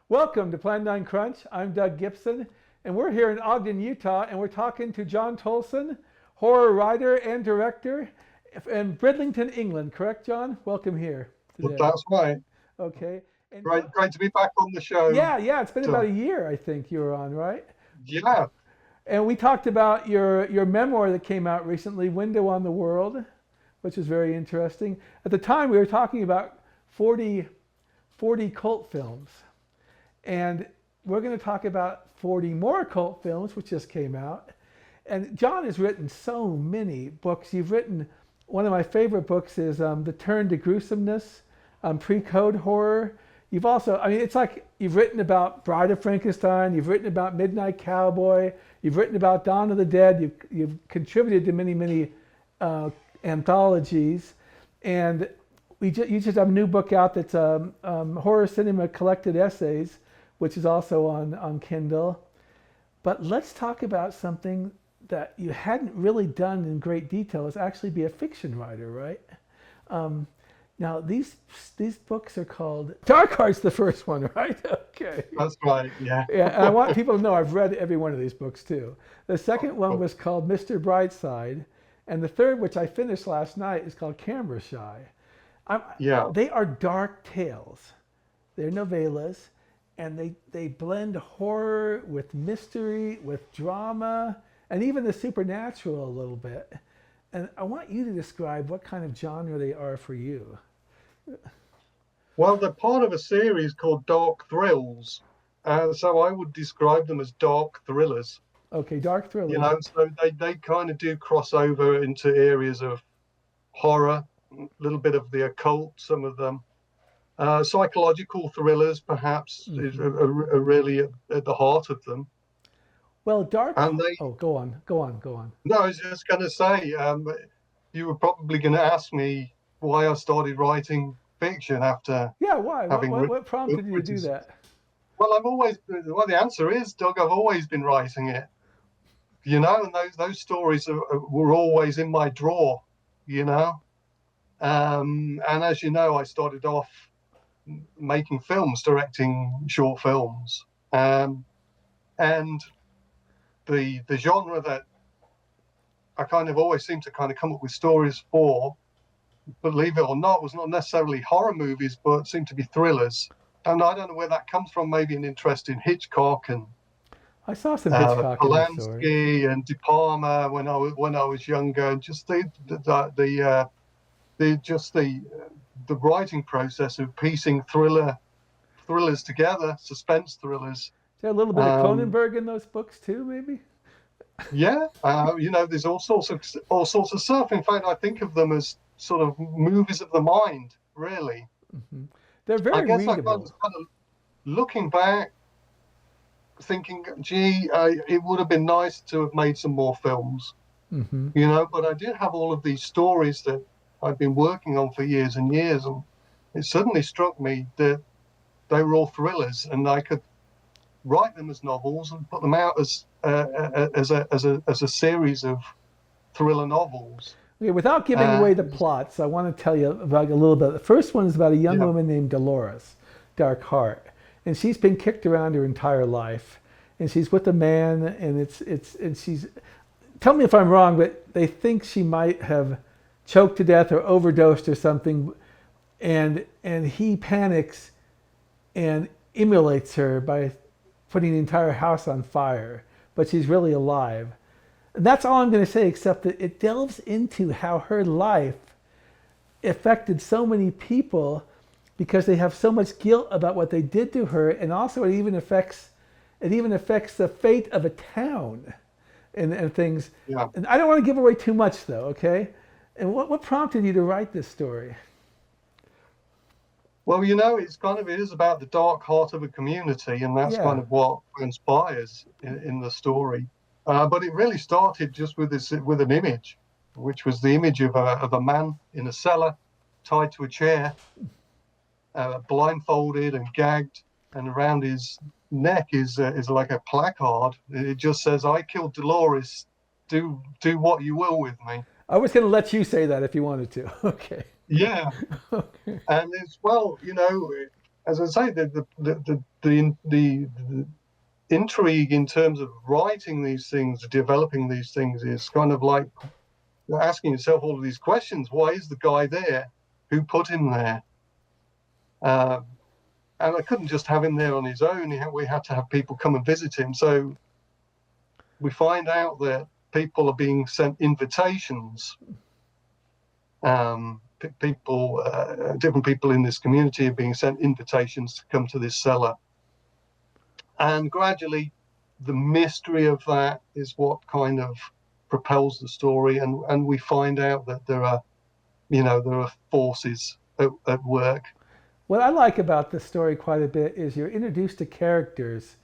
Welcome to Plan 9 Crunch. I'm Doug Gibson, and we're here in Ogden, Utah, and we're talking to Jon Towlson, horror writer and director in Bridlington, England. Correct, John? Welcome here Well, today. that's right. Okay. And Great to be back on the show, yeah, it's been about Doug. a year, I think you were on, right? Yeah, And we talked about your memoir that came out recently, Window on the World, which is very interesting. At the time, we were talking about 40, 40 cult films. And we're going to talk about 40 more cult films, which just came out. And John has written so many books. You've written, one of my favorite books is The Turn to Gruesomeness, pre-code horror. You've also, I mean, it's like you've written about Bride of Frankenstein, you've written about Midnight Cowboy, you've written about Dawn of the Dead, you've contributed to many uh, anthologies. And you just have a new book out that's Horror Cinema Collected Essays, which is also on Kindle. But let's talk about something that you hadn't really done in great detail, is actually be a fiction writer, right? Um, Now these books are called Dark Heart's the first one, right? Okay. that's right. Yeah. Yeah, and I want people to know I've read every one of these books too. The second one Oh, was called Mr. Brightside, and the third, which I finished last night, is called Camera Shy. I'm, yeah. they are dark tales. They're novellas, and they blend horror with mystery, with drama, and even the supernatural a little bit. And I want you to describe what kind of genre they are for you. Well, they're part of a series called Dark Thrills. So I would describe them as dark thrillers. Okay, dark You thrillers. know, so they kind of do cross over into areas of horror, a little bit of the occult, some of them. Psychological thrillers, perhaps, Hmm. are really at the heart of them. Well, dark. And they, Oh, go on, go on, go on. no, I was just going to say, you were probably going to ask me why I started writing fiction after Yeah, why? What having what, written what a book, prompted you to which do is, that? well, well, the answer is, Doug, I've always been writing it, and those stories were always in my drawer, you know. And as you know, I started off making films, directing short films, and the genre that I kind of always seem to kind of come up with stories for, believe it or not, was not necessarily horror movies, but seemed to be thrillers. And I don't know where that comes from. Maybe an interest in Hitchcock and I saw some Hitchcock in your stories. Polanski and De Palma when I was younger, and just the writing process of piecing thrillers together, suspense thrillers. Is there a little bit of Um, Cronenberg in those books too, maybe? yeah, there's all sorts of stuff. In fact, I think of them as sort of movies of the mind, really. Hmm. They're I very guess I readable. was kind of looking back, thinking, gee, it would have been nice to have made some more films, Hmm. but I did have all of these stories that I'd been working on for years and years. And it suddenly struck me that they were all thrillers and I could write them as novels and put them out as a series of thriller novels. Okay, without giving away the And plots, I want to tell you about a little bit. The first one is about a young yeah, woman named Dolores, Dark Heart, and she's been kicked around her entire life, and she's with a man, and and she's. Tell me if I'm wrong, but they think she might have choked to death or overdosed or something, and he panics and emulates her by putting the entire house on fire, but she's really alive. And that's all I'm going to say, except that it delves into how her life affected so many people because they have so much guilt about what they did to her, and also it even affects the fate of a town and things. yeah. And I don't want to give away too much though, okay? And what prompted you to write this story? Well, it is about the dark heart of a community, and that's kind Yeah. of what transpires in the story. But it really started just with an image, which was the image of a man in a cellar, tied to a chair, blindfolded and gagged, and around his neck is like a placard. It just says, "I killed Dolores. Do what you will with me." I was going to let you say that if you wanted to. Okay. Yeah, Okay. and it's well, as I say, the intrigue in terms of writing these things, developing these things, is kind of like asking yourself all of these questions. Why is the guy there? Who put him there? And I couldn't just have him there on his own. We had to have people come and visit him. So we find out that people are being sent invitations. Different people in this community are being sent invitations to come to this cellar. And gradually, the mystery of that is what kind of propels the story. And we find out that there are forces at work. What I like about this story quite a bit is you're introduced to characters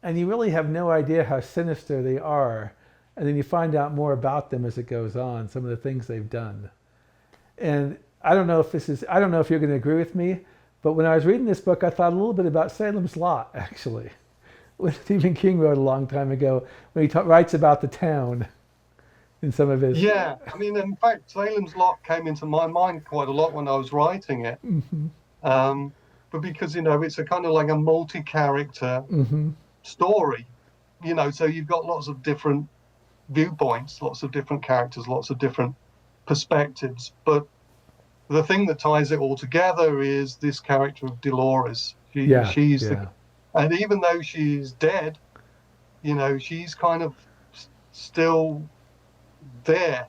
and you really have no idea how sinister they are. And then you find out more about them as it goes on, some of the things they've done. And I don't know if you're going to agree with me, but when I was reading this book, I thought a little bit about Salem's Lot, actually. What Stephen King wrote a long time ago when he writes about the town in some of his... Yeah, I mean, in fact, Salem's Lot came into my mind quite a lot when I was writing it. Mm-hmm. But because, it's a kind of like a multi-character Mm-hmm. story, so you've got lots of different viewpoints, lots of different characters, lots of different perspectives. But the thing that ties it all together is this character of Dolores. And even though she's dead, she's kind of still there,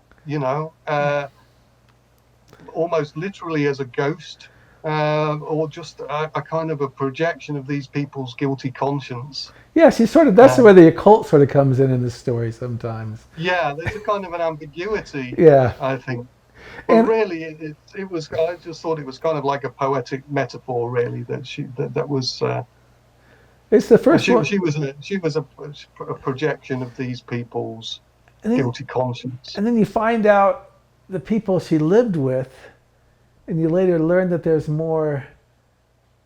almost literally as a ghost, or just a kind of a projection of these people's guilty conscience. Yeah, that's where the occult sort of comes in this story sometimes. Yeah, there's a kind of an ambiguity, yeah, I think. But really, it was. I just thought it was kind of like a poetic metaphor, really. That was. It's the first one. She was a projection of these people's guilty conscience. And then you find out the people she lived with, and you later learn that there's more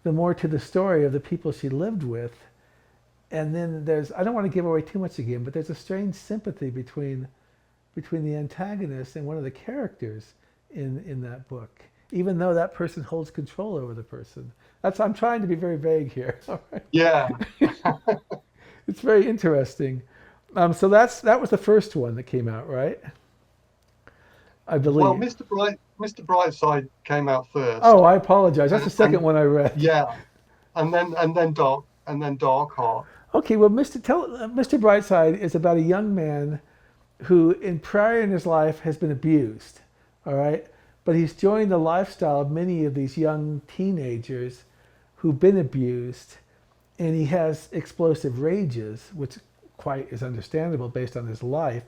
to the story of the people she lived with. And then I don't want to give away too much again, but there's a strange sympathy between the antagonist and one of the characters in that book, even though that person holds control over the person. I'm trying to be very vague here. Yeah. It's very interesting. So that was the first one that came out, right? I believe. Well, Mr. Brightside came out first. Oh, I apologize. That's the second one I read. Yeah, and then Dark Heart. Okay, well, Mr. Brightside is about a young man who, prior in his life, has been abused. All right, but he's joined the lifestyle of many of these young teenagers who've been abused, and he has explosive rages, which quite is understandable based on his life,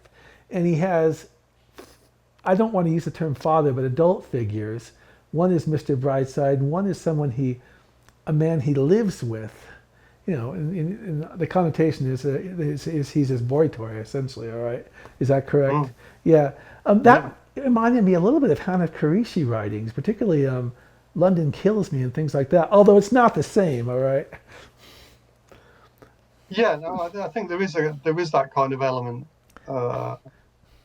and he has, I don't want to use the term father, but adult figures. One is Mr. Brightside, and one is a man he lives with. In the connotation is he's his boy toy, essentially, all right? Is that correct? Mm. Yeah. That reminded me a little bit of Hana Karishi writings, particularly London Kills Me and things like that, although it's not the same, all right? Yeah, no, I think there is that kind of element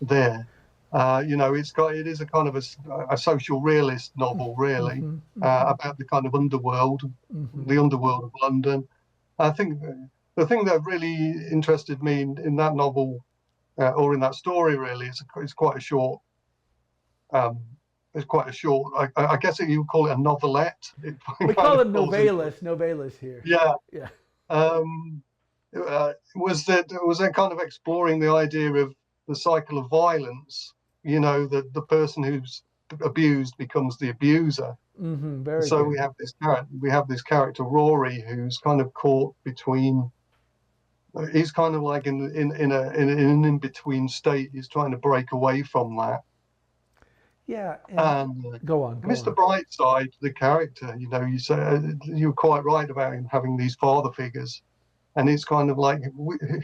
there. It is a kind of a social realist novel, really, about the kind of underworld, the underworld of London. I think the thing that really interested me in that novel, or in that story, really, is quite a short. It's quite a short. I guess you would call it a novelette. We call them novellas here. Yeah. Yeah. Was that kind of exploring the idea of the cycle of violence? That the person who's abused becomes the abuser. So good. we have this character Rory, who's kind of caught between. He's kind of like in an in-between state. He's trying to break away from that. Yeah. Go on. Mr. Brightside, the character, you say you're quite right about him having these father figures, and it's kind of like,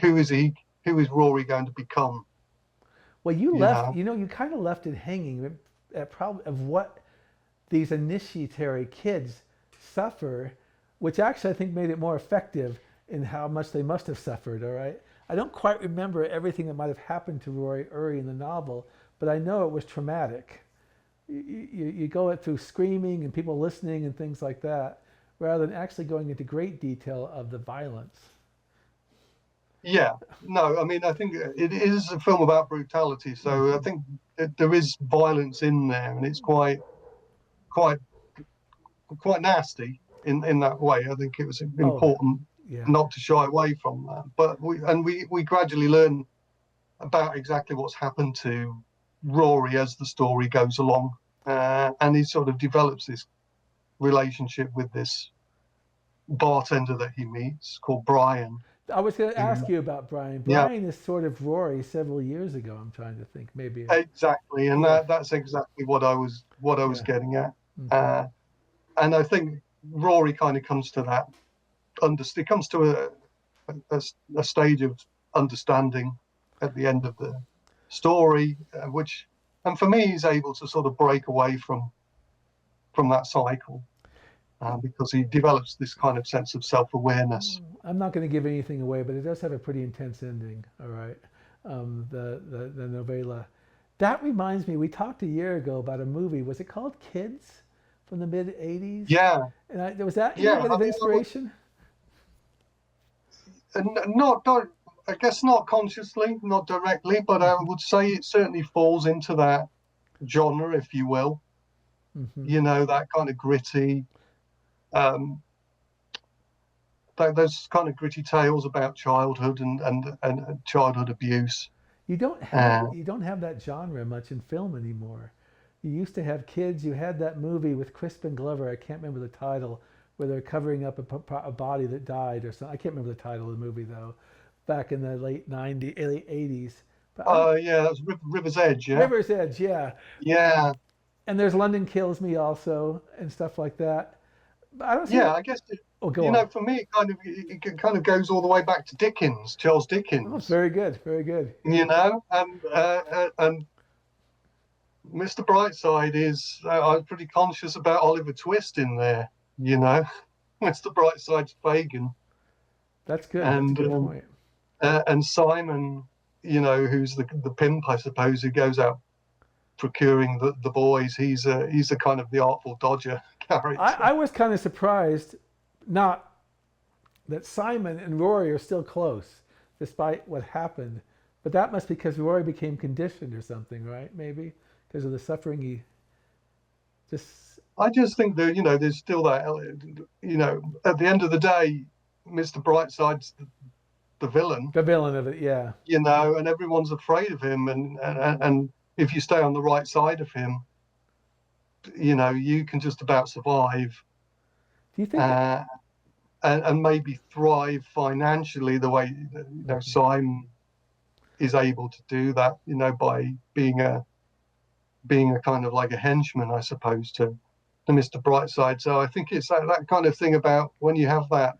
who is he? Who is Rory going to become? Well, you kind of left it hanging at probably of what these initiatory kids suffer, which actually I think made it more effective in how much they must have suffered, all right? I don't quite remember everything that might have happened to Rory Uri in the novel, but I know it was traumatic. You go through screaming and people listening and things like that. rather than actually going into great detail of the violence. Yeah, no, I mean, I think it is a film about brutality, so I think there is violence in there, and it's quite quite nasty in that way. I think it was Oh, important yeah. not to shy away from that. But we gradually learn about exactly what's happened to Rory as the story goes along, and he sort of develops this relationship with this bartender that he meets called Brian. I was going to Who, ask you about Brian. yeah, Brian is sort of Rory several years ago. I'm trying to think. Maybe. exactly, and Yeah. that's exactly what I was Yeah. getting at. Hmm. Uh, and I think Rory kind of comes to that. It comes to a, a stage of understanding at the end of the story, which, and for me, he's able to sort of break away from that cycle because he develops this kind of sense of self-awareness. I'm not going to give anything away, but it does have a pretty intense ending. All right. The novela. That reminds me, we talked a year ago about a movie. Was it called Kids from the mid 80s? Yeah, And was that yeah. your bit I of mean, inspiration? not, I guess not consciously, not directly, but I Hmm. would say it certainly falls into that genre, if you will. Hmm. That kind of gritty, um, those kind of gritty tales about childhood and childhood abuse. Uh, You don't have that genre much in film anymore. You used to have Kids. You had that movie with Crispin Glover. I can't remember the title, where they're covering up a body that died or something. I can't remember the title of the movie though. Back in the late '90s, early '80s. But I don't. yeah, that's River's Edge. Yeah, River's Edge, yeah. yeah, And there's London Kills Me also and stuff like that. But I don't see yeah. that. I guess Oh, go on. for me, it kind of goes all the way back to Dickens, Charles Oh, it's Dickens. very good, very good. And Mr. Brightside is. I'm pretty conscious about Oliver Twist in there. You know, Mr. Brightside's Fagin, That's good. That's a and good point. and Simon, who's the pimp, I suppose, who goes out procuring the boys. He's a kind of the Artful Dodger I character. was kind of surprised, not that Simon and Rory are still close, despite what happened. But that must be because Rory became conditioned or something, right? Maybe because of the suffering he just. I just think that there's still that. At the end of the day, Mr. Brightside's the villain. The villain of it, yeah. And everyone's afraid of him. And if you stay on the right side of him, you can just about survive. Do you think that? Uh, and maybe thrive financially the way Simon is able to do that, by being a kind of like a henchman, I suppose, to Mr. Brightside. So I think it's that kind of thing about when you have that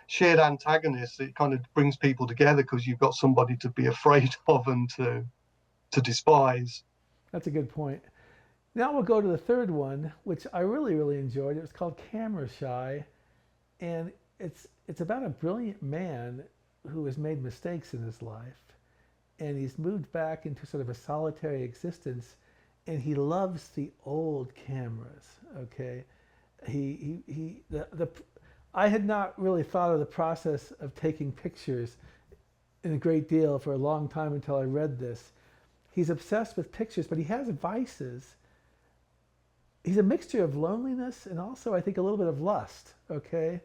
shared antagonist, it kind of brings people together because you've got somebody to be afraid of and to despise. That's a good point. Now we'll go to the third one, which I really, really enjoyed. It was called Camera Shy, and it's about a brilliant man who has made mistakes in his life, and he's moved back into sort of a solitary existence, and he loves the old cameras. Okay, the I had not really thought of the process of taking pictures in a great deal for a long time until I read this. He's obsessed with pictures, but he has vices. He's a mixture of loneliness and also, I think, a little bit of lust. Okay,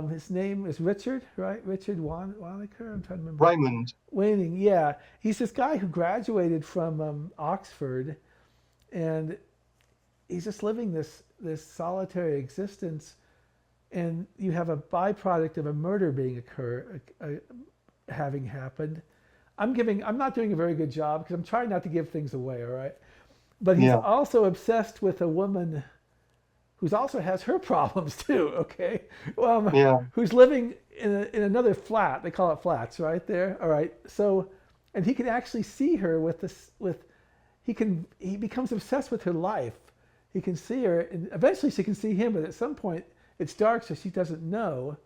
his name is Richard, right? Richard Waneker. I'm trying to remember. Raymond. Waning, yeah. He's this guy who graduated from Oxford, and he's just living this solitary existence. And you have a byproduct of a murder having happened. I'm not doing a very good job because I'm trying not to give things away. All right, but he's Yeah, also obsessed with a woman who also has her problems too. Okay, yeah. who's living in another flat. They call it flats, right there. All right, so and he can actually see her with this he becomes obsessed with her life. He can see her, and eventually she can see him, but at some point it's dark, so she doesn't know.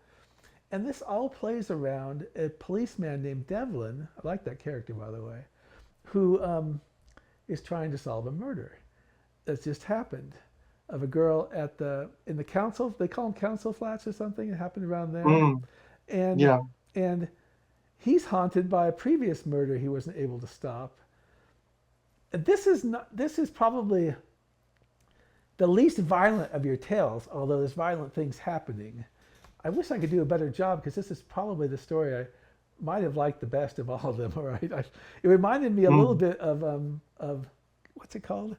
And this all plays around a policeman named Devlin. I like that character, by the way, who is trying to solve a murder that's just happened. of a girl in the council. They call them council flats or something. It happened around there, Mm, and yeah. and he's haunted by a previous murder he wasn't able to stop. This is not. This is probably the least violent of your tales, although there's violent things happening. I wish I could do a better job because this is probably the story I might have liked the best of all of them. All right, it reminded me a little Mm. bit of what's it called?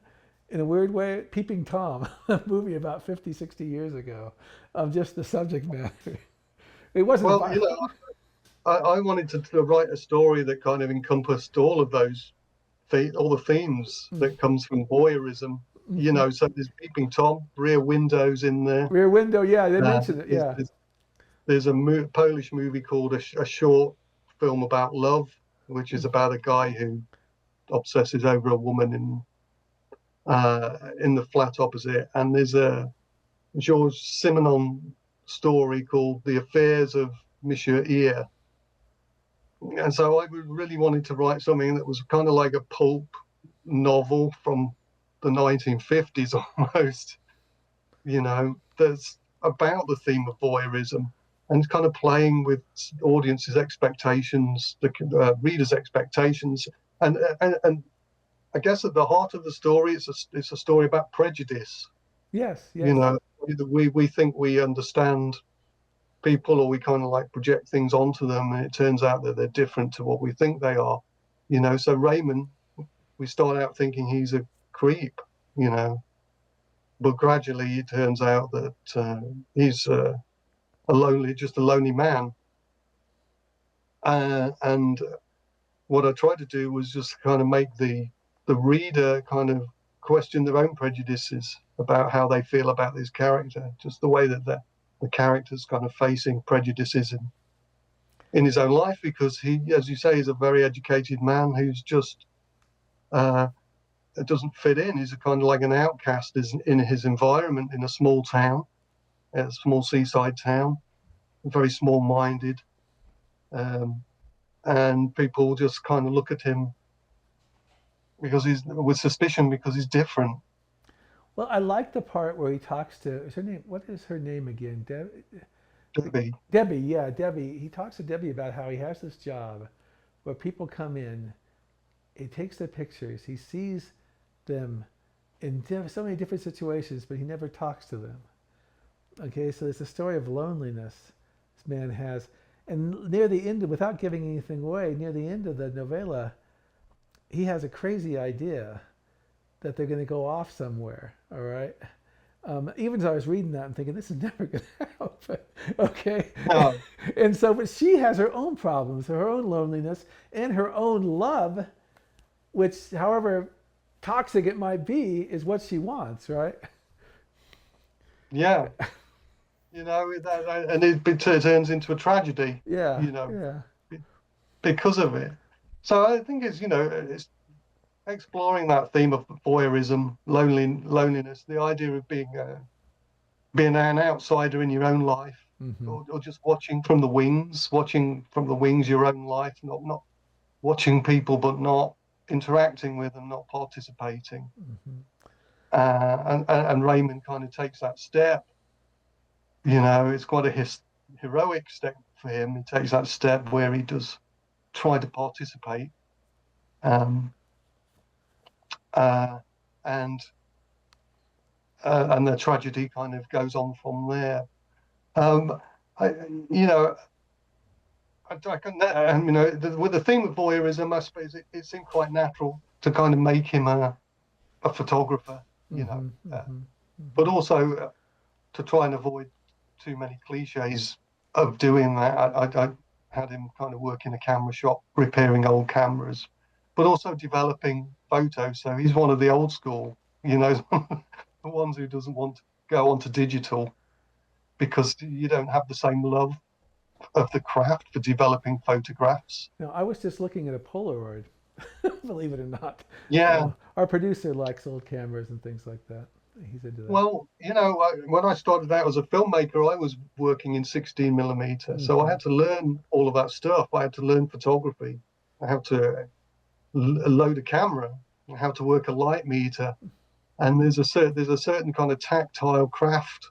In a weird way, Peeping Tom, a movie about 50, 60 years ago, of just the subject matter. It wasn't a Well, I wanted to write a story that kind of encompassed all of those, all the themes that comes from voyeurism. mm-hmm. So there's Peeping Tom, Rear Windows in there. Rear Window. Yeah, they Uh, mentioned it. there's, Yeah. there's, there's a Polish movie called a short film about love, which is about a guy who obsesses over a woman in the flat opposite. And there's a Georges Simenon story called The Affairs of Monsieur Ear. And so I really wanted to write something that was kind of like a pulp novel from the 1950s almost, that's about the theme of voyeurism and kind of playing with audiences' expectations, the readers' expectations. And I guess at the heart of the story, it's a story about prejudice. Yes. You Yes. know, we think we understand people, or we kind of like project things onto them, and it turns out that they're different to what we think they are. So Raymond, we start out thinking he's a creep, you know, but gradually it turns out that he's just a lonely man. And what I tried to do was just kind of make the reader kind of question their own prejudices about how they feel about this character, just the way that the character's kind of facing prejudices in his own life, because he, as you say, is a very educated man who's just uh, doesn't fit in. He's a kind of like an outcast in his environment in a small town, a small seaside town, very small-minded, um, and people just kind of look at him because he's with suspicion because he's different. Well, I like the part where he talks to. Is her name? What is her name again? Debbie. Debbie. Yeah, Debbie. He talks to Debbie about how he has this job where people come in. He takes their pictures. He sees them in so many different situations, but he never talks to them. Okay, so it's a story of loneliness this man has. And near the end, without giving anything away, near the end of the novella, he has a crazy idea that they're going to go off somewhere. All right. Even as I was reading that, I'm thinking this is never going to help. Okay. Oh, And so, but she has her own problems, her own loneliness, and her own love, which, however toxic it might be, is what she wants, right? yeah. And it turns into a tragedy, Yeah. you know, Yeah. because of it. So I think it's exploring that theme of voyeurism, loneliness, the idea of being an outsider in your own life, Mm-hmm. or just watching from the wings your own life, not watching people, but not interacting with them, not participating. Mm-hmm. And Raymond kind of takes that step. It's quite a heroic step for him. He takes that step where he does try to participate, um, uh, and and the tragedy kind of goes on from there. Um, I, you know, with the theme of voyeurism, I suppose it seemed quite natural to kind of make him a photographer, Mm-hmm. Mm-hmm. but also to try and avoid too many cliches of doing that. I had him kind of work in a camera shop, repairing old cameras, but also developing photos. So he's one of the old school, the ones who doesn't want to go onto digital because you don't have the same love of the craft for developing photographs. Now, I was just looking at a Polaroid, believe it or not. Yeah. Our producer likes old cameras and things like that. He's into that. Well, when I started out as a filmmaker, I was working in 16 millimeter. So I Mm-hmm. had to learn all of that stuff. I had to learn photography. I had to load a camera, how to work a light meter, and there's a certain kind of tactile craft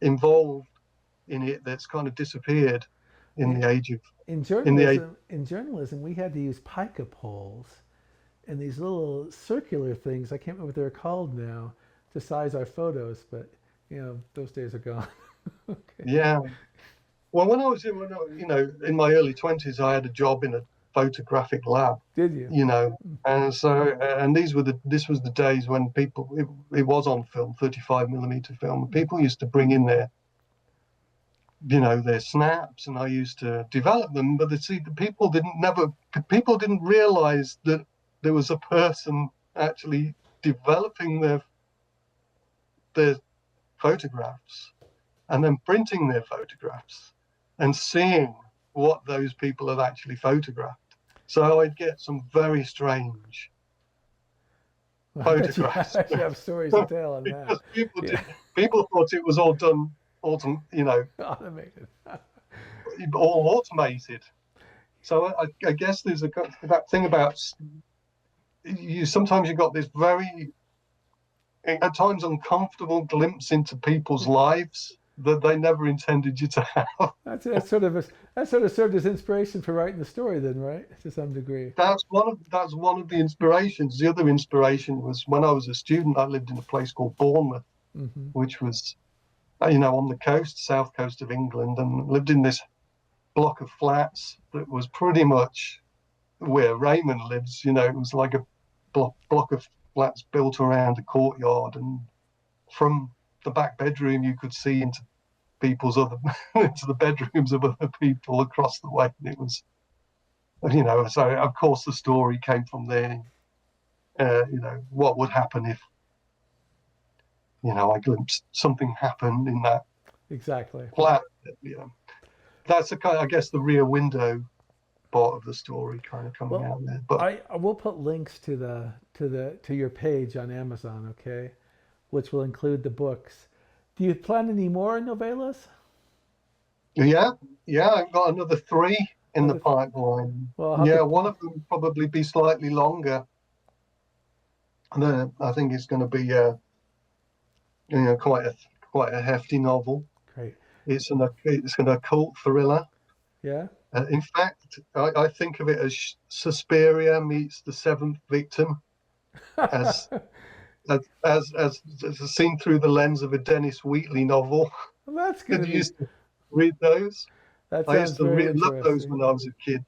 involved in it that's kind of disappeared in In, the age of in in the age. journalism, we had to use pica poles and these little circular things. I can't remember what they're called now to size our photos, but those days are gone. Okay. Yeah. Well, in my early 20s, I had a job in a photographic lab, Did you? and this was the days when it was on film, 35 millimeter film. People used to bring in their snaps, and I used to develop them. But people didn't realize that there was a person actually developing their photographs and then printing their photographs and seeing what those people had actually photographed. So I'd get some very strange Well, photographs I bet you have stories to tell on that. because Yeah. people thought it was all done, Automated. all automated. So I guess there's that thing about sometimes you got this very, at times, uncomfortable glimpse into people's lives that they never intended you to have. That sort of served as inspiration for writing the story, then, right? To some degree. That's one of the inspirations. The other inspiration was when I was a student. I lived in a place called Bournemouth, Hmm. which was, on the coast, south coast of England, and lived in this block of flats that was pretty much where Raymond lives. It was like a block of flats built around a courtyard, and from the back bedroom you could see into people's other into the bedrooms of other people across the way. And it was, so of course the story came from there. What would happen if I glimpsed something happen in that Exactly. flat. That's I guess the rear window part of the story kind of coming out there. But I will put links to your page on Amazon, okay, which will include the books. Do you plan any more novellas? yeah, I've got another 3 in the pipeline. Well, Yeah, one of them will probably be slightly longer. And I think it's going to be quite a hefty novel. Great. It's an occult thriller. Yeah. In fact, I think of it as Suspiria meets The Seventh Victim, as as seen through the lens of a Dennis Wheatley novel. Well, that's Did gonna you be. used to read those? That I used sounds to very love those interesting. when I was a kid.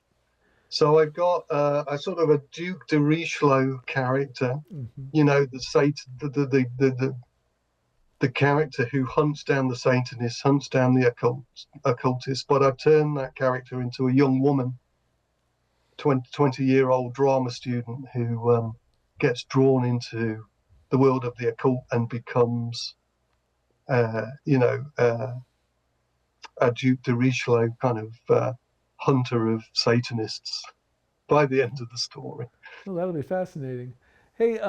So I've got a sort of a Duke de Richelieu character, Hmm. the Satan, the character who hunts down the Satanists, hunts down the occultists. But I've turned that character into a young woman, 20-year-old drama student who gets drawn into the world of the occult and becomes, a Duke de Richelieu kind of hunter of Satanists by the end of the story. Well, that'll be fascinating. Hey,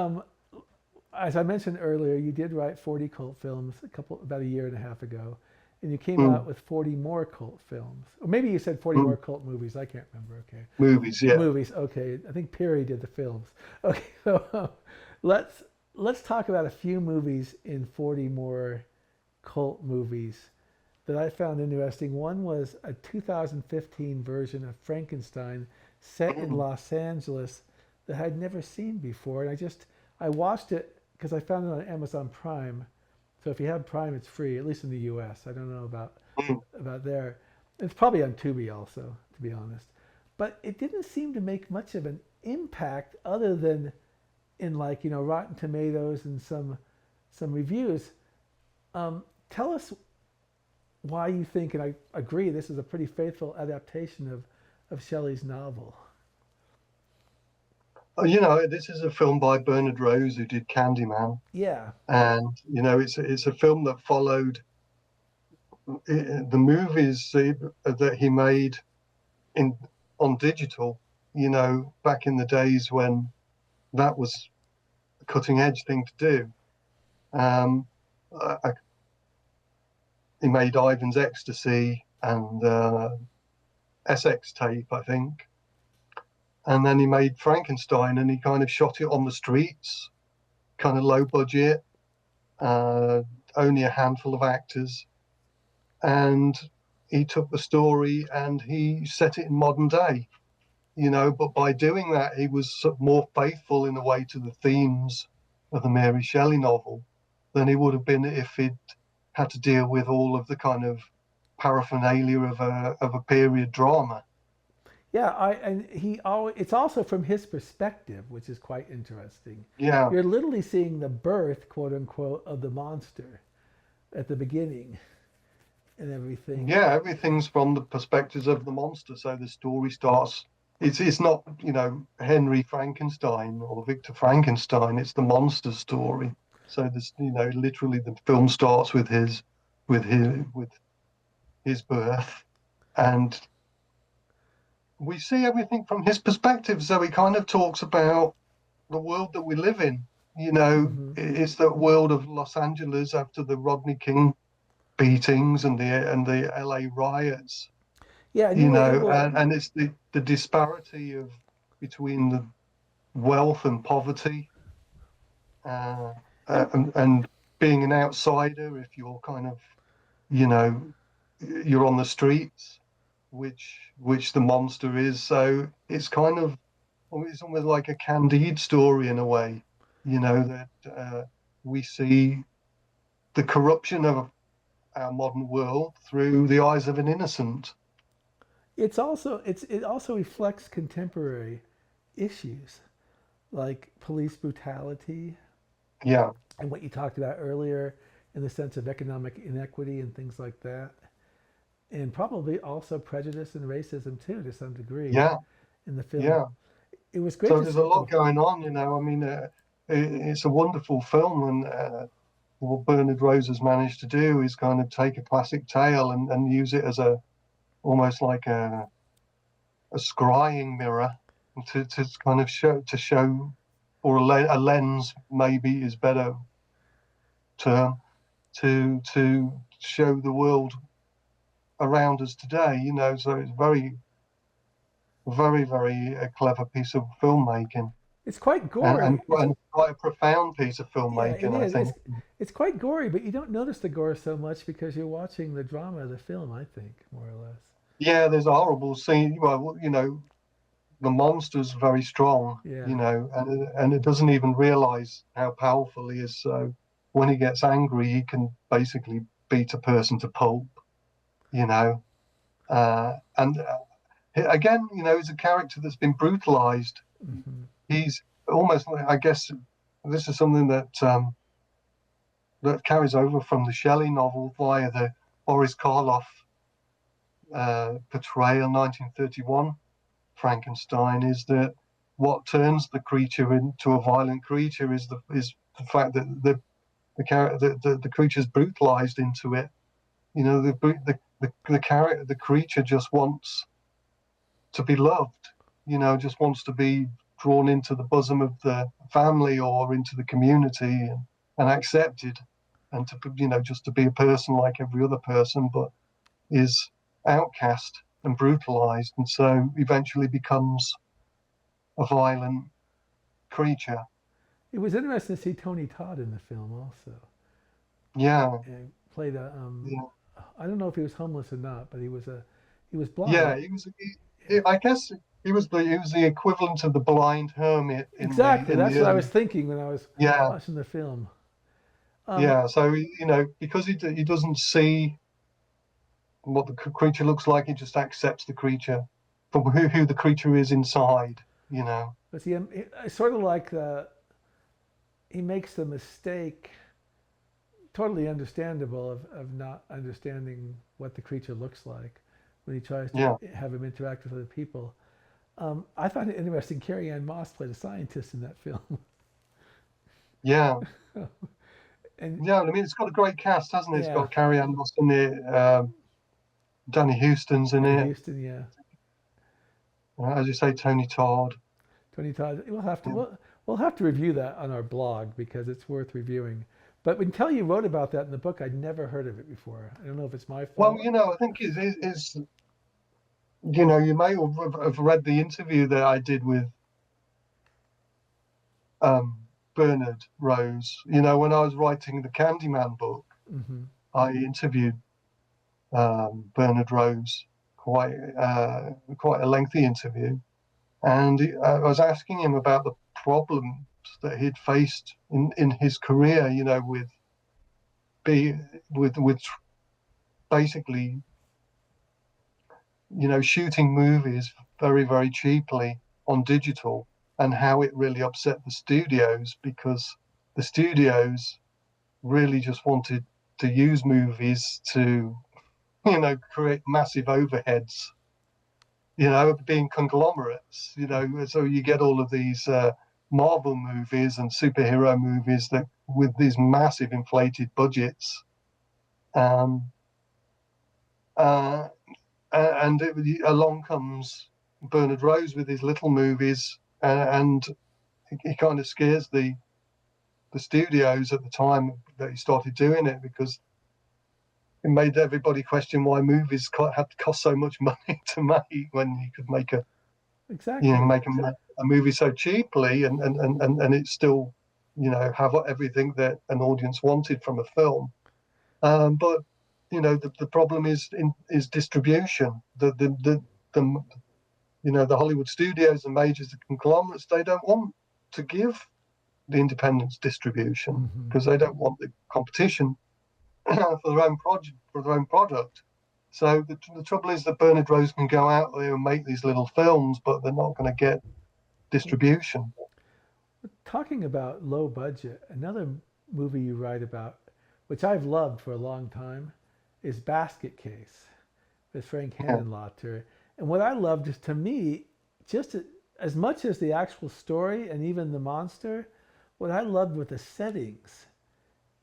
as I mentioned earlier, you did write 40 cult films about a year and a half ago, and you came out with 40 more cult films. Or maybe you said 40 more cult movies. I can't remember. Okay. Movies, yeah. Movies. Okay. I think Perry did the films. Okay. So let's talk about a few movies in 40 more cult movies that I found interesting. One was a 2015 version of Frankenstein set in Los Angeles that I'd never seen before, and I watched it because I found it on Amazon Prime. So if you have Prime, it's free, at least in the U.S. I don't know about there. It's probably on Tubi also, to be honest. But it didn't seem to make much of an impact other than in Rotten Tomatoes and some reviews. Tell us why you think, and I agree, this is a pretty faithful adaptation of Shelley's novel. This is a film by Bernard Rose, who did Candyman. Yeah. And it's a film that followed the movies that he made on digital. Back in the days when that was a cutting edge thing to do. He made Ivan's Ecstasy and SX Tape, I think. And then he made Frankenstein, and he kind of shot it on the streets, kind of low budget. uh, only a handful of actors, and he took the story and he set it in modern day. But by doing that, he was sort of more faithful in a way to the themes of the Mary Shelley novel than he would have been if he'd had to deal with all of the kind of paraphernalia of a period drama. Yeah, and he always, it's also from his perspective, which is quite interesting. Yeah, You're literally seeing the birth, quote unquote, of the monster at the beginning and everything. yeah, everything's from the perspectives of the monster. So the story starts. It's not Henry Frankenstein or Victor Frankenstein. It's the monster story. So this literally the film starts with his birth, and we see everything from his perspective. So he kind of talks about the world that we live in. Hmm. It's that world of Los Angeles after the Rodney King beatings and the LA riots. Yeah, and you were able. And it's the disparity of between the wealth and poverty, uh, and being an outsider if you're kind of you know you're on the streets, which the monster is. So it's kind of it's almost like a Candide story in a way, that we see the corruption of our modern world through the eyes of an innocent. It also reflects contemporary issues like police brutality Yeah, and what you talked about earlier in the sense of economic inequity and things like that, and probably also prejudice and racism too to some degree yeah, in the film. yeah. It was great So to there's a see. lot Oh, going on, I mean, it's a wonderful film, and what Bernard Rose has managed to do is kind of take a classic tale and use it as almost like a scrying mirror to kind of show, or a lens maybe is better term, to show the world around us today. So it's very, very, very a clever piece of filmmaking. it's quite and, gory. and, and quite a profound piece of Yeah, it filmmaking, I is. think. It's quite gory, but you don't notice the gore so much because you're watching the drama of the film. I think more or less. Yeah, there's a horrible scene. Well, the monster's very strong, Yeah. and it doesn't even realize how powerful he is. So when he gets angry, he can basically beat a person to pulp, you know. And again, he's a character that's been brutalized. Hmm. He's almost, I guess, this is something that carries over from the Shelley novel via the Boris Karloff portrayal, 1931 Frankenstein, is that what turns the creature into a violent creature is the fact that the creature's brutalized into it. The creature just wants to be loved. Just wants to be drawn into the bosom of the family or into the community and accepted, and to just to be a person like every other person, but is outcast and brutalized, and so eventually becomes a violent creature. It was interesting to see Tony Todd in the film also. Yeah, And played a yeah, I don't know if he was homeless or not, but he was blind. yeah. I guess he was the equivalent of the blind hermit in the Exactly. in That's the what I was early. thinking when I was Yeah, watching the film. Um, yeah. So because he doesn't see what the creature looks like, he just accepts the creature for who the creature is inside. You know. but see, sort of like he makes the mistake, totally understandable, of not understanding what the creature looks like when he tries to Yeah, have him interact with other people. I find it interesting. Carrie Ann Moss played a scientist in that film, yeah, and yeah. I mean, it's got a great cast, hasn't it? It's yeah, got Carrie Ann Moss in it. Danny Houston's in Danny it. Houston, yeah, As you say, Tony Todd. Tony Todd. Yeah. We'll have to review that on our blog because it's worth reviewing. But until you wrote about that in the book, I'd never heard of it before. I don't know if it's my Well, fault. I think you may have read the interview that I did with um, Bernard Rose. You know, when I was writing the Candyman book, Mm-hmm. I interviewed Bernard Rose, quite a lengthy interview, and I was asking him about the problems that he'd faced in his career. You know, be with basically, you know, shooting movies very, very cheaply on digital, and how it really upset the studios, because the studios really just wanted to use movies to, you know, create massive overheads, you know, being conglomerates, you know, so you get all of these Marvel movies and superhero movies that with these massive inflated budgets. Um, uh, Along comes Bernard Rose with his little movies, and he kind of scares the studios at the time that he started doing it, because it made everybody question why movies had to cost so much money to make when you could make Exactly. a movie so cheaply, and it still, you know, have everything that an audience wanted from a film. But you know, the problem is distribution. The you know, the Hollywood studios, the majors, the conglomerates, they don't want to give the independents distribution, Mm-hmm. because they don't want the competition for their own product. So the trouble is that Bernard Rose can go out there and make these little films, but they're not going to get distribution. Talking about low budget, another movie you write about, which I've loved for a long time, is Basket Case with Frank Yeah, Henenlotter. And what I loved is, to me, just as much as the actual story and even the monster, what I loved were the settings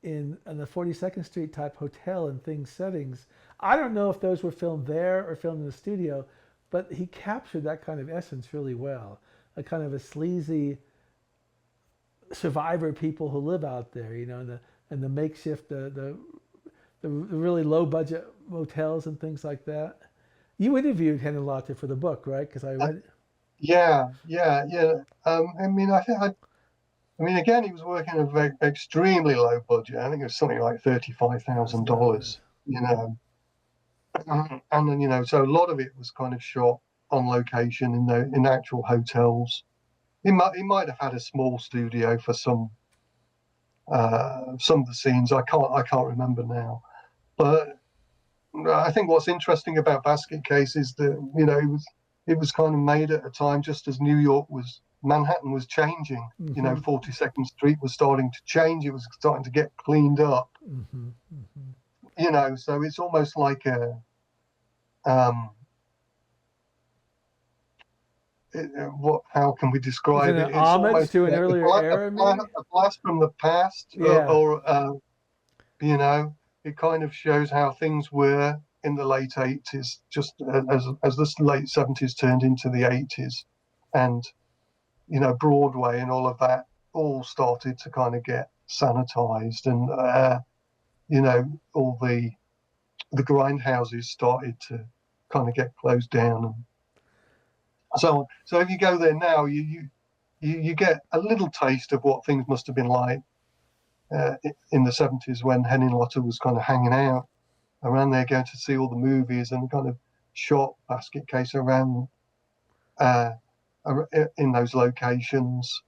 in the 42nd Street type hotel and things settings. I don't know if those were filmed there or filmed in the studio, but he captured that kind of essence really well. A kind of a sleazy survivor people who live out there, you know, and the makeshift, the really low budget motels and things like that. You interviewed Henenlotter for the book, right? Because I uh, read it. yeah. I mean, I mean, again, he was working at a very extremely low budget. I think it was something like thirty-five Yeah, that's thousand what I read. dollars. You know, and then, you know, so a lot of it was kind of shot on location in actual hotels. He might have had a small studio for some of the scenes. I can't remember now. But I think what's interesting about Basket Case is that, you know, it was kind of made at a time just as Manhattan was changing. You know, Mm-hmm. 42nd Street was starting to change. It was starting to get cleaned up. Mm-hmm. Mm-hmm. You know, so it's almost like um, what? How can we Is it describe an it? It's homage almost to an like earlier era, maybe? a blast from the past, Yeah. you know, it kind of shows how things were in the late 80s, just as the late 70s turned into the 80s, and you know, Broadway and all of that all started to kind of get sanitized, and you know, all the grindhouses started to kind of get closed down and so on. So if you go there now, you get a little taste of what things must have been like in the 70s, when Henenlotter was kind of hanging out around there, going to see all the movies, and kind of shot Basket Case around uh, in those locations.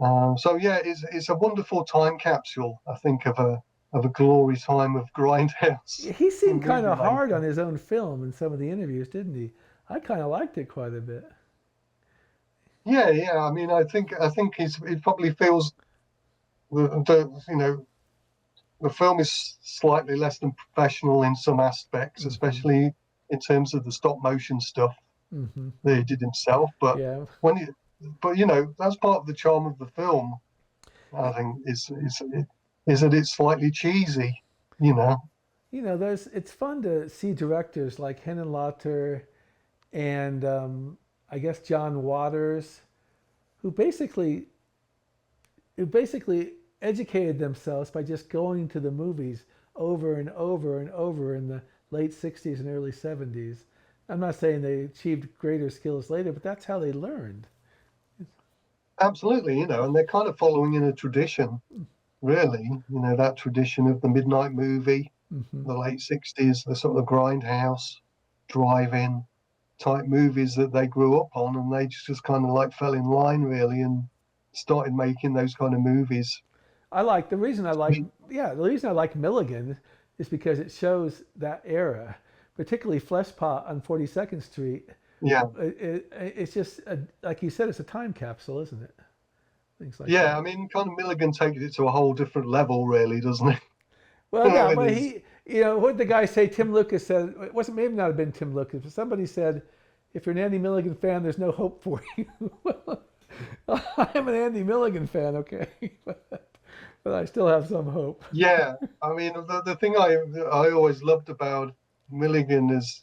So yeah, it's a wonderful time capsule, I think, of a glory time of grindhouse He seemed kind movie of hard on making. his own film in some of the interviews, didn't he? I kind of liked it quite a bit. Yeah. I mean, I think he probably feels you know, the film is slightly less than professional in some aspects, Mm-hmm. especially in terms of the stop motion stuff Mm-hmm. that he did himself. But Yeah. when he, but you know, that's part of the charm of the film. I think is that it's slightly cheesy. You know, You know, it's fun to see directors like Henenlotter and I guess John Waters, who basically educated themselves by just going to the movies over and over and over in the late 60s and early 70s. I'm not saying they achieved greater skills later, but that's how they learned. Absolutely, and they're kind of following in a tradition, really. That tradition of the midnight movie, Hmm. the late 60s, the sort of grindhouse, drive-in type movies that they grew up on, and they just kind of like fell in line, really, and started making those kind of movies. I like the reason I like yeah the reason I like Milligan is because it shows that era, particularly Fleshpot on 42nd Street. Yeah, It's just like you said, it's a time capsule, isn't it? Things like yeah. that. I mean, kind of Milligan takes it to a whole different level, really, doesn't it? Well, no, With but his, he, what did the guy say? Tim Lucas said it wasn't maybe not have been Tim Lucas, but somebody said, if you're an Andy Milligan fan, there's no hope for you. I am an Andy Milligan fan, okay, but I still have some hope. yeah. I mean, the thing I always loved about Milligan is,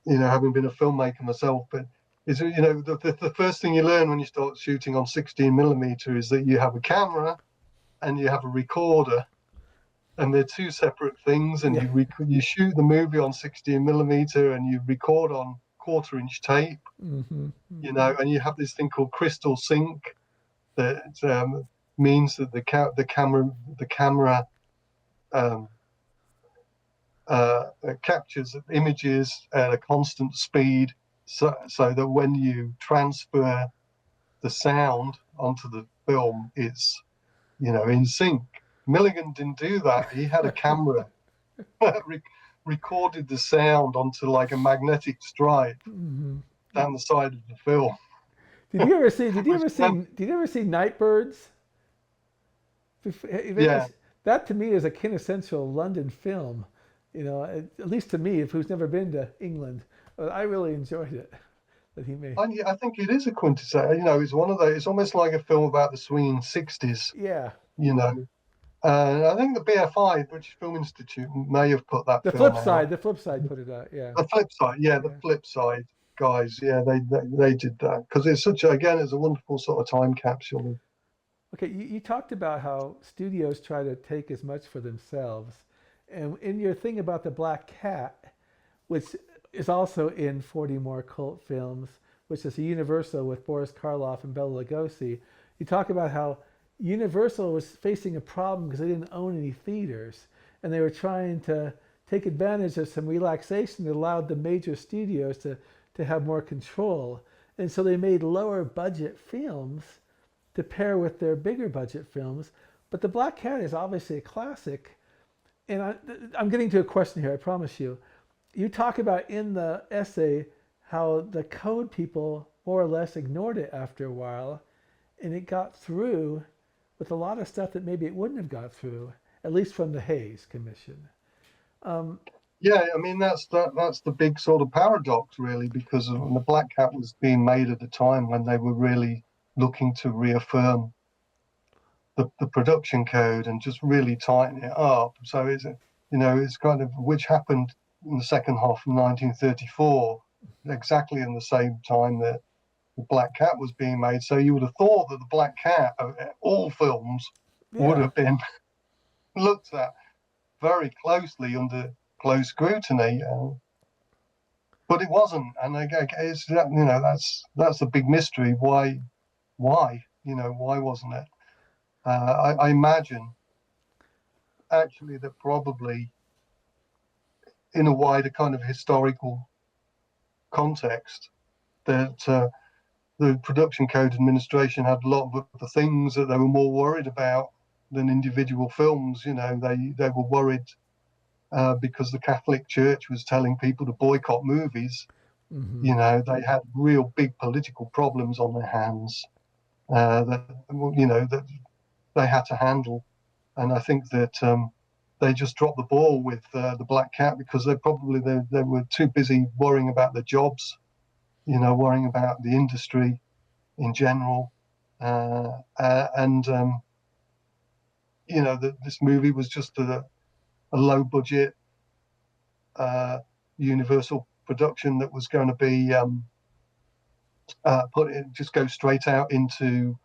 having been a filmmaker myself, but is the first thing you learn when you start shooting on 16 millimeter is that you have a camera and you have a recorder, and they're two separate things. And Yeah. you shoot the movie on 16 millimeter and you record on quarter-inch tape, Hmm. and you have this thing called crystal sync that means that the camera um, captures images at a constant speed, so that when you transfer the sound onto the film, it's in sync. Milligan didn't do that. He had a camera re- recorded the sound onto like a magnetic stripe Hmm. down the side of the film. Did you ever see? Did you Which ever see? Did you ever see Nightbirds? yeah, That to me is a quintessential London film. At least to me, if who's never been to England, I really enjoyed it that he made. I think it is a quintessential. It's one of those. It's almost like a film about the swinging '60s. Yeah, You know, I think the BFI, British Film Institute, may have put that the film flip out. side. The flip side put it out. Yeah, The flip side, yeah, the yeah. flip side guys, yeah, they did that because it's it's a wonderful sort of time capsule. Okay, you talked about how studios try to take as much for themselves, and in your thing about the Black Cat, which is also in 40 More Cult Films, which is a Universal with Boris Karloff and Bela Lugosi. You talk about how Universal was facing a problem because they didn't own any theaters, and they were trying to take advantage of some relaxation that allowed the major studios to have more control. And so they made lower budget films to pair with their bigger budget films. But The Black Cat is obviously a classic. And I'm getting to a question here, I promise you. You talk about in the essay how the code people more or less ignored it after a while, and it got through with a lot of stuff that maybe it wouldn't have got through, at least from the Hayes Commission. Um, Yeah, I mean that's the big sort of paradox, really, because the Black Cat was being made at a time when they were really looking to reaffirm the production code and just really tighten it up. So it's kind of which happened in the second half of 1934, exactly in the same time that the Black Cat was being made. So you would have thought that the Black Cat, all films, would yeah, have been looked at very closely under close scrutiny, but it wasn't. And it's that's the big mystery. Why wasn't it? I imagine actually that probably in a wider kind of historical context that the Production Code Administration had a lot of the things that they were more worried about than individual films. They were worried because the Catholic Church was telling people to boycott movies. hmm They had real big political problems on their hands that they had to handle, and I think that they just dropped the ball with the Black Cat because they were too busy worrying about the jobs, worrying about the industry in general, and this movie was just a low budget Universal production that was going to be just go straight out into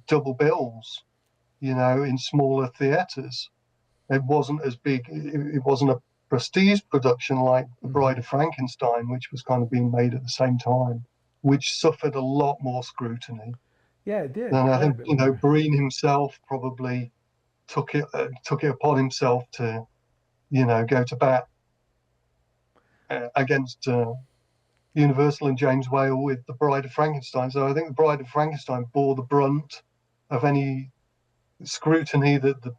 double bills, in smaller theaters. It wasn't as big. It wasn't a prestige production like The Bride hmm of Frankenstein, which was kind of being made at the same time. which suffered a lot more scrutiny. Yeah, it did And I quite a think, bit more. Breen himself probably took it upon himself to, go to bat against Universal and James Whale with The Bride of Frankenstein. So I think The Bride of Frankenstein bore the brunt of any scrutiny that the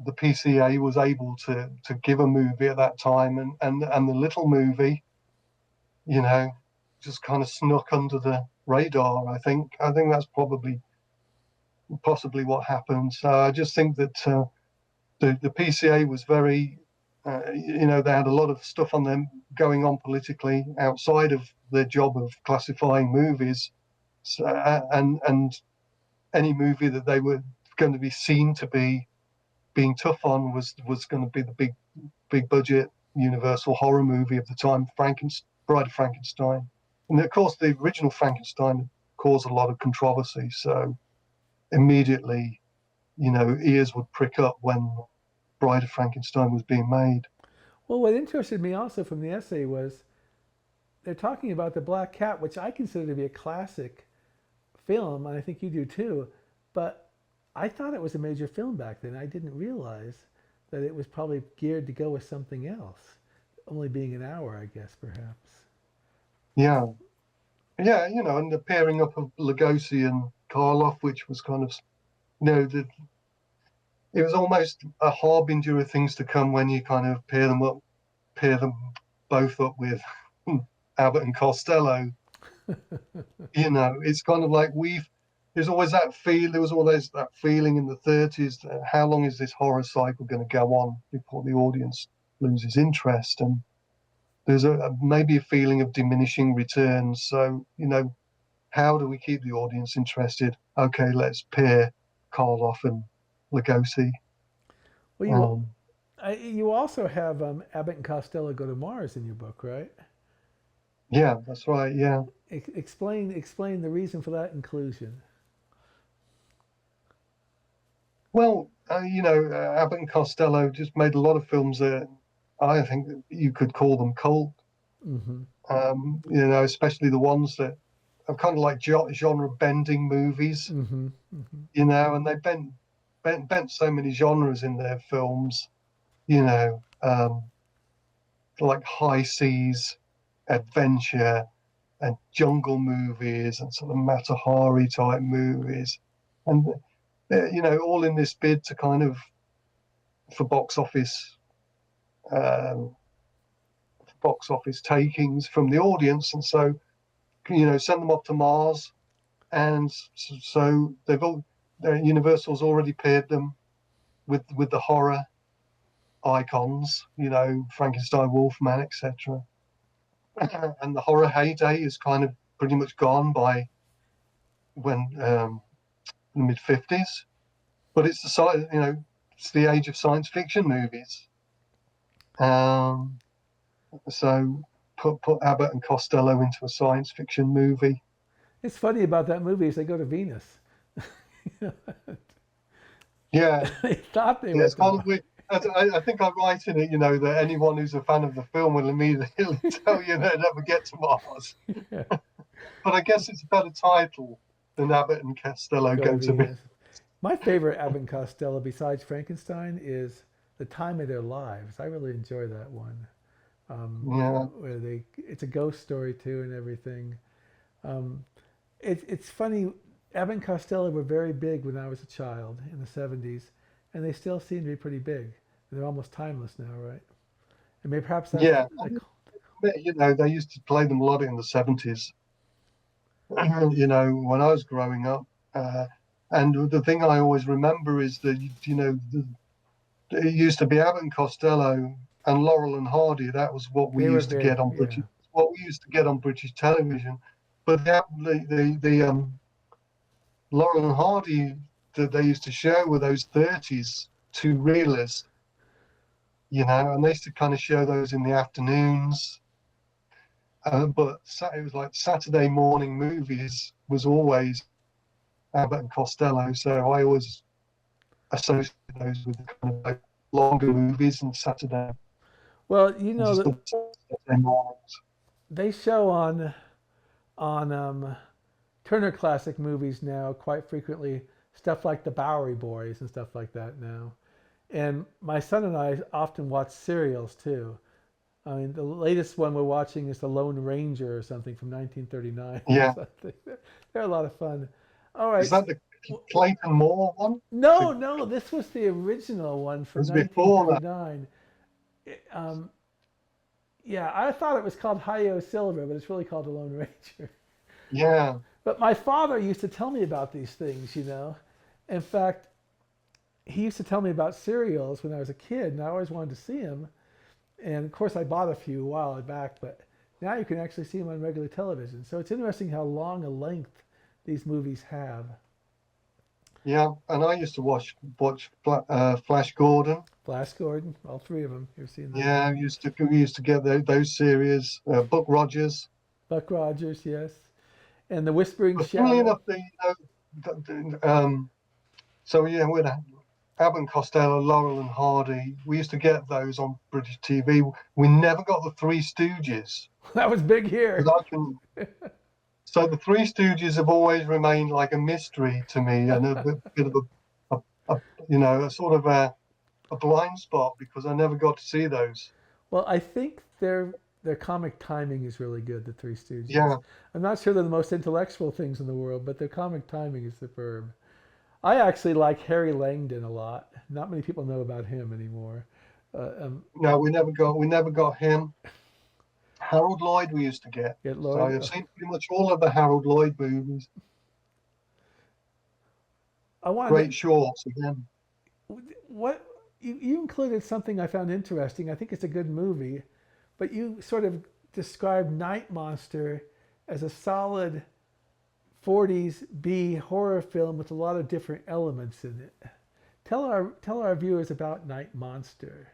the PCA was able to give a movie at that time, and the little movie, you know, just kind of snuck under the radar. I think that's possibly what happened. So I just think that the PCA was very, they had a lot of stuff on them going on politically outside of their job of classifying movies, so, and any movie that they were going to be seen to be being tough on was going to be the big budget Universal horror movie of the time, Bride of Frankenstein. And of course, the original Frankenstein caused a lot of controversy. So immediately, ears would prick up when Bride of Frankenstein was being made. Well, what interested me also from the essay was they're talking about the Black Cat, which I consider to be a classic film, and I think you do too. But I thought it was a major film back then. I didn't realize that it was probably geared to go with something else, only being an hour, I guess, perhaps. Yeah, yeah, and the pairing up of Lugosi and Karloff, which was kind of, it was almost a harbinger of things to come when you kind of pair them both up with Abbott and Costello. It's kind of like there was always that feeling in the 30s, how long is this horror cycle going to go on before the audience loses interest? And there's maybe a feeling of diminishing returns. So, how do we keep the audience interested? Okay, let's pair Karloff and Lugosi. Well, you also have Abbott and Costello Go to Mars in your book, right? Yeah, that's right. Yeah. Explain the reason for that inclusion. Well, Abbott and Costello just made a lot of films that I think you could call them cult. Mm-hmm. Especially the ones that are kind of like genre bending movies. Mm-hmm. Mm-hmm. And they bent so many genres in their films. Like high seas, adventure, and jungle movies, and sort of Matahari type movies, and all in this bid to kind of for um, box office takings from the audience, and so send them up to Mars, and so Universal's already paired them with the horror icons, Frankenstein, Wolfman, etc. And the horror heyday is kind of pretty much gone by when the mid 50s. But it's it's the age of science fiction movies. So put Abbott and Costello into a science fiction movie. It's funny about that movie is they go to Venus. Yeah, They thought they it's were. kind of weird. I think I write in it, that anyone who's a fan of the film will immediately tell you they never get to Mars. Yeah. But I guess it's a better title than Abbott and Costello Go to Venus. My favorite Abbott and Costello, besides Frankenstein, is The Time of Their Lives. I really enjoy that one. Yeah. Where it's a ghost story too and everything. It's funny. Abbott and Costello were very big when I was a child in the 70s, and they still seem to be pretty big. They're almost timeless now, right? And maybe perhaps that's Yeah. They used to play them a lot in the 70s. When I was growing up. And the thing I always remember is that, it used to be Abbott and Costello and Laurel and Hardy. That was what we used to get on British. What we used to get on British television. But the Laurel and Hardy that they used to show were those 30s two reelers, and they used to kind of show those in the afternoons. But it was like Saturday morning movies was always Abbott and Costello. So I always associate those with kind of like longer movies and Saturday. Well, Saturday mornings. they show on on Turner Classic Movies now quite frequently, stuff like the Bowery Boys and stuff like that now. And my son and I often watch serials too. I mean, the latest one we're watching is The Lone Ranger or something from 1939 or Yeah. something. They're a lot of fun. All Is right. that the Clayton Moore one? No, no, this was the original one It from was before that. 1939. It, yeah, I thought it was called Hi-Yo Silver, but it's really called The Lone Ranger. Yeah. But my father used to tell me about these things, you know. In fact, he used to tell me about serials when I was a kid, and I always wanted to see them. And of course, I bought a few a while back, but now you can actually see them on regular television. So it's interesting how long a length these movies have. Yeah. And I used to watch Flash Gordon. Flash Gordon, all three of them. You've seen those. Yeah, we used to get those series. Buck Rogers. Buck Rogers, yes. And The Whispering But funnily Shadow. enough, so yeah, with Abbott and Costello, Laurel and Hardy, we used to get those on British TV. We never got the Three Stooges. That was big But here. I can, so the Three Stooges have always remained like a mystery to me and a bit of a sort of a blind spot because I never got to see those. Well, I think their comic timing is really good, the Three Stooges. Yeah, I'm not sure they're the most intellectual things in the world, but their comic timing is superb. I actually like Harry Langdon a lot. Not many people know about him anymore. no, we never got him. Harold Lloyd we used to get. Get So Lloyd. I've seen pretty much all of the Harold Lloyd movies. I wanted Great shorts again. what you included something I found interesting. I think it's a good movie, but you sort of described Night Monster as a solid 40s B horror film with a lot of different elements in it. Tell our viewers about Night Monster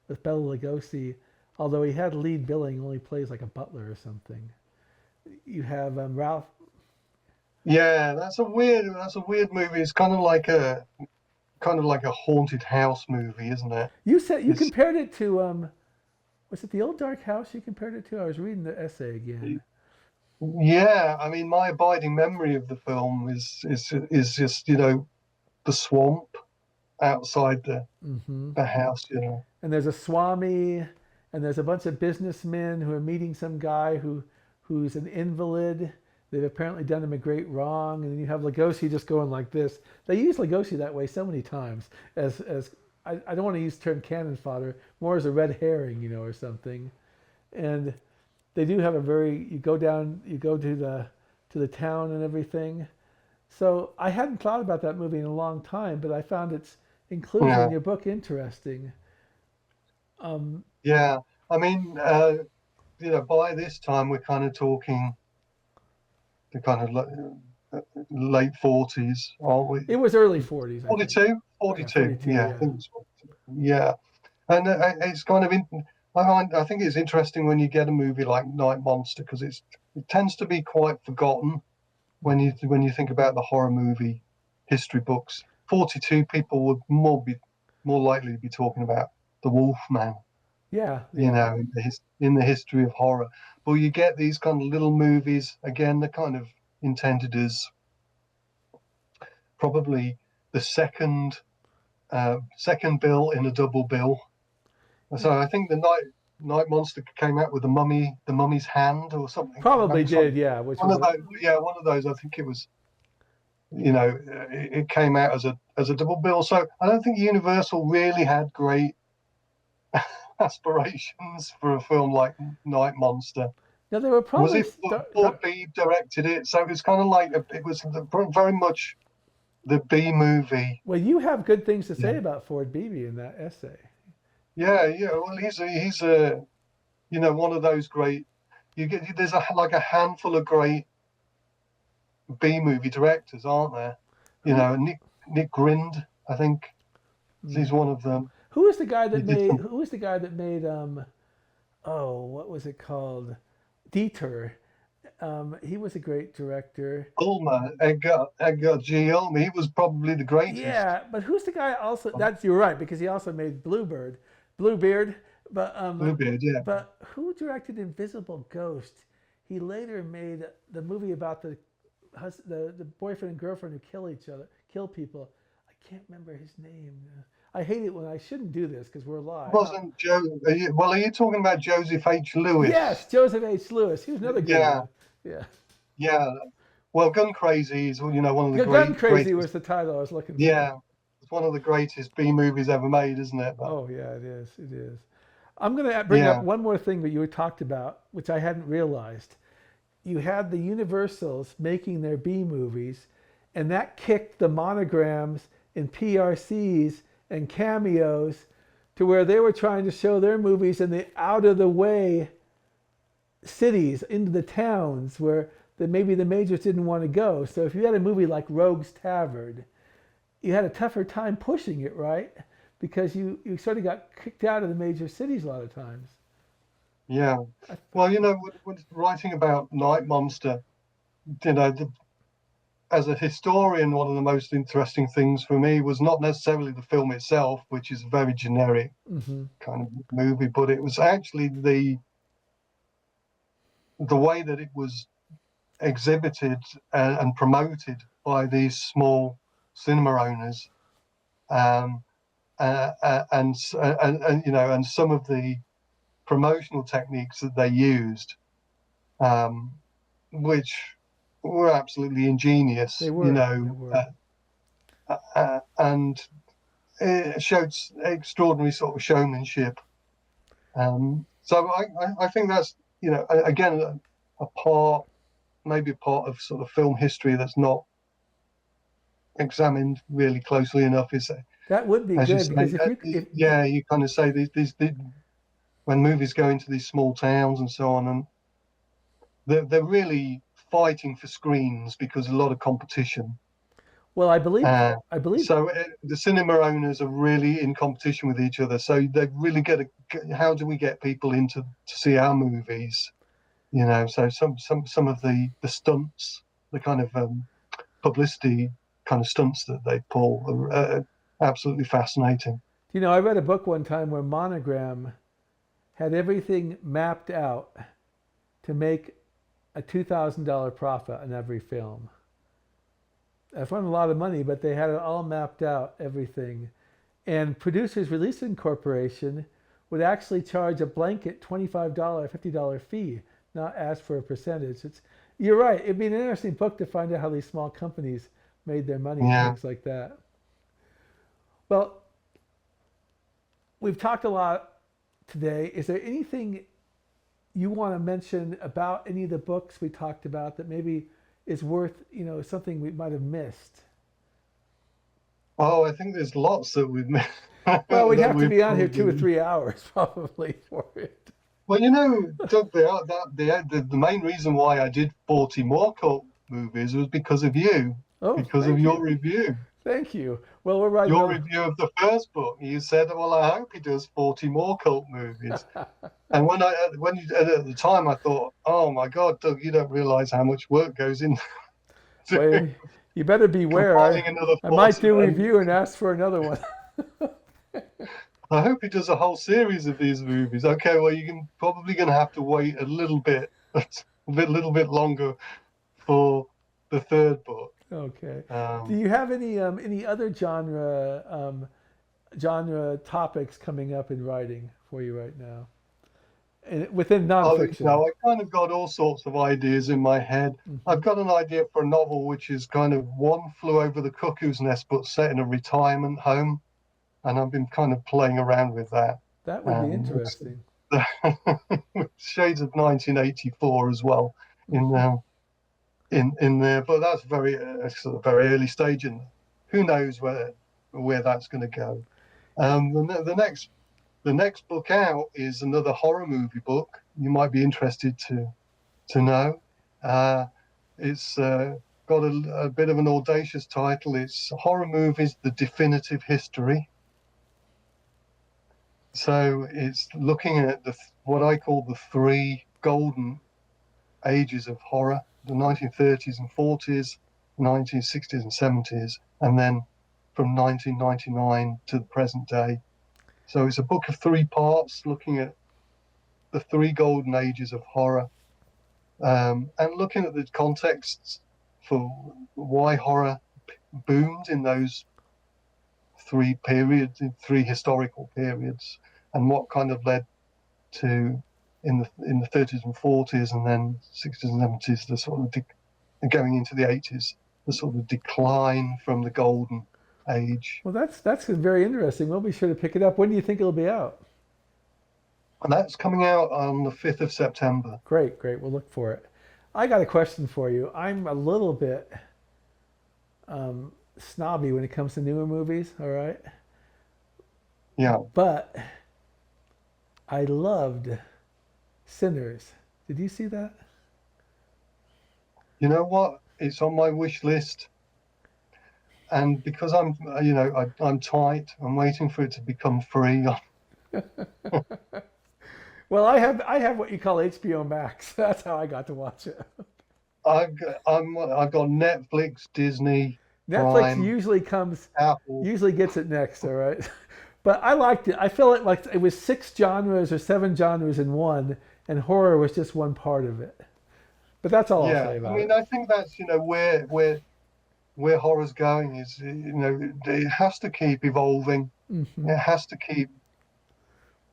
with Bela Lugosi. Although he had lead billing, only plays like a butler or something. You have Ralph. Yeah, that's a weird movie. It's kind of like a haunted house movie, isn't it? You said you It's compared it to was it The Old Dark House? You compared it to? I was reading the essay again. Yeah, I mean, my abiding memory of the film is just the swamp outside Hmm. the house. And there's a Swami, and there's a bunch of businessmen who are meeting some guy who's an invalid. They've apparently done him a great wrong, and then you have Lugosi just going like this. They use Lugosi that way so many times as I don't want to use the term cannon fodder, more as a red herring, you know, or something. And they do have a very you go to the town and everything. So I hadn't thought about that movie in a long time, but I found its inclusion in Yeah, your book interesting. Um, yeah. I mean, by this time we're kind of talking the kind of late 40s, aren't we? it was early 40s, I think. 42, Yeah, 42. 42, Yeah, I yeah. think it's 42. Yeah. And it's kind of I think it's interesting when you get a movie like Night Monster because it tends to be quite forgotten when you think about the horror movie history books. 42 people would more likely to be talking about the Wolfman, Yeah, yeah. in the history of horror. But you get these kind of little movies again. They're kind of intended as probably the second bill in a double bill. So Yeah. I think the Night Monster came out with the mummy's hand or something. Probably did, yeah, which One was of those, yeah, one of those. I think it was, it came out as a double bill. So I don't think Universal really had great aspirations for a film like Night Monster. now they were Was probably it Ford B directed it? So it was kind of like it was very much the B movie. well, you have good things to say Yeah, about Ford Beebe in that essay. yeah, yeah. Well, he's a one of those great. There's like a handful of great B movie directors, aren't there? Who Nick Grind, I think hmm. he's one of them. who was the guy He that did made some who was the guy that made oh, what was it called? Detour. He was a great director. Ulmer, Edgar G. Ulmer. He was probably the greatest. Yeah, but who's the guy also that's you're right, because he also made Bluebeard. But Bluebeard, yeah. but who directed Invisible Ghost? he later made the movie about the boyfriend and girlfriend who kill people. I can't remember his name. I hate it when I shouldn't do this because we're live. Wasn't Joe? Are you talking about Joseph H. Lewis? Yes, Joseph H. Lewis. He was another good Yeah, one. Yeah. yeah. Well, Gun Crazy is one of the Gun Crazy greatest. was the title I was looking for. Yeah, it's one of the greatest B movies ever made, isn't it? But, Oh yeah, it is. It is. I'm going to bring up yeah, one more thing that you had talked about, which I hadn't realized. You had the Universals making their B movies, and that kicked the monograms and PRCs and cameos to where they were trying to show their movies in the out of the way cities, into the towns where maybe the majors didn't want to go. So if you had a movie like Rogue's Tavern, you had a tougher time pushing it, right? Because you sort of got kicked out of the major cities a lot of times. yeah. Well, when writing about Night Monster, you know, as a historian, one of the most interesting things for me was not necessarily the film itself, which is a very generic Mm-hmm. kind of movie, but it was actually the way that it was exhibited and promoted by these small cinema owners, um, and some of the promotional techniques that they used, um, which were absolutely ingenious, They were. They were. and it showed extraordinary sort of showmanship. So I think that's, again, maybe a part of sort of film history that's not examined really closely enough. Is, That would be as you good say, because if yeah, you kind of say these when movies go into these small towns and so on, and they're really fighting for screens because there's a lot of competition. well, Uh, I believe so the cinema owners are really in competition with each other. So they really how do we get people to see our movies? So some of the stunts, the kind of publicity kind of stunts that they pull are absolutely fascinating. I read a book one time where Monogram had everything mapped out to make a $2,000 profit on every film. That's not a lot of money, but they had it all mapped out, everything. And Producers Releasing Corporation would actually charge a blanket $25, $50 fee, not ask for a percentage. You're right. It'd be an interesting book to find out how these small companies made their money and Yeah. things like that. Well, we've talked a lot today. Is there anything you want to mention about any of the books we talked about that maybe is worth, something we might have missed? Oh, I think there's lots that we've missed. Well, we'd that have to we've be on here probably 2 or 3 hours probably for it. Well, Doug, the main reason why I did 40 more cult movies was because of you, Oh, because of thank your you. review. Thank you. Well, we're riding Your on. review of the first book, you said, "Well, I hope he does 40 more cult movies." And when you at the time, I thought, "Oh my God, Doug, you don't realize how much work goes into Well, you better beware. compiling another I might 40." do a review and ask for another one. I hope he does a whole series of these movies. Okay, well, you're probably going to have to wait a little bit, little bit longer for the third book. Okay. Do Um, you have any other genre topics coming up in writing for you right now? And within nonfiction. I kind of got all sorts of ideas in my head. Hmm. I've got an idea for a novel which is kind of One Flew Over the Cuckoo's Nest, but set in a retirement home, and I've been kind of playing around with that. That would be It's interesting. with shades of 1984 as well in Hmm. in there, but that's sort of very early stage, and who knows where that's going to go. The next book out is another horror movie book. You might be interested to know. It's got a bit of an audacious title. It's Horror Movies: The Definitive History. So it's looking at what I call the three golden ages of horror: the 1930s and 40s, 1960s and 70s, and then from 1999 to the present day. So it's a book of 3 parts looking at the 3 golden ages of horror. and looking at the contexts for why horror boomed in those three historical periods, and what kind of led to in the 30s and 40s, and then 60s and 70s, the sort of going into the 80s, the sort of decline from the golden age. Well, that's very interesting. We'll be sure to pick it up. When do you think it'll be out? And that's coming out on the 5th of September. Great, great. We'll look for it. I got a question for you. I'm a little bit snobby when it comes to newer movies, all right? Yeah. But I loved Sinners. Did you see that? You know what? It's on my wish list. And because I'm tight, I'm waiting for it to become free. Well, I have what you call HBO Max. That's how I got to watch it. I've got Netflix, Disney, Netflix Prime, Apple. usually gets it next, all right? But I liked it. I felt like it was 6 genres or 7 genres in one, and horror was just one part of it. But that's all I'll Yeah, say I about mean, it. I think that's where horror's going is, it has to keep evolving. Hmm. It has to keep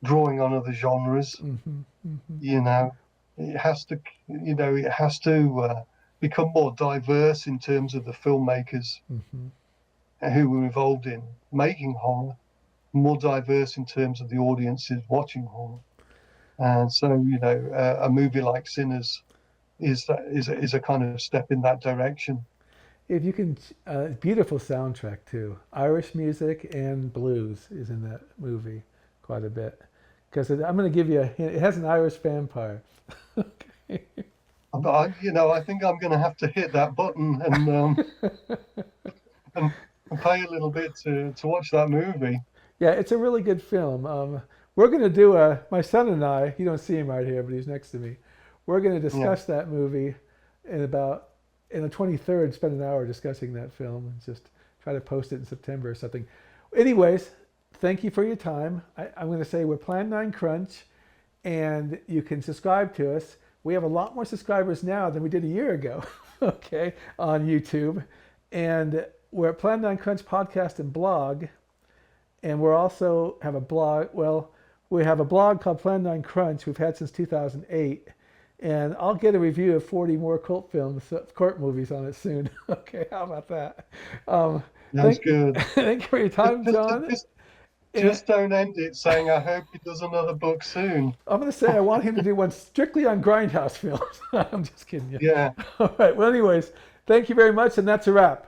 drawing on other genres. Hmm. Hmm. You know, it has to, it has to become more diverse in terms of the filmmakers Hmm. who were involved in making horror, more diverse in terms of the audiences watching horror. And so, a movie like Sinners is a kind of step in that direction. If you can, beautiful soundtrack too. Irish music and blues is in that movie quite a bit. Because I'm going to give you a hint. It has an Irish vampire. Okay. I think I'm going to have to hit that button and, and pay a little bit to watch that movie. Yeah, it's a really good film. We're going to do my son and I, you don't see him right here, but he's next to me. We're going to Yeah. discuss that movie in the 23rd, spend an hour discussing that film and just try to post it in September or something. Anyways, thank you for your time. I'm going to say we're Plan 9 Crunch, and you can subscribe to us. We have a lot more subscribers now than we did a year ago, okay, on YouTube. And we're at Plan 9 Crunch podcast and blog. And we're also have a blog. Well, we have a blog called Plan 9 Crunch we've had since 2008. And I'll get a review of 40 more court movies on it soon. Okay, how about that? That's good. Thank you for your time, Just, John. just, And just don't end it saying, I hope he does another book soon. I'm going to say I want him to do one strictly on Grindhouse films. I'm just kidding you. Yeah. All right. Well, anyways, thank you very much. And that's a wrap.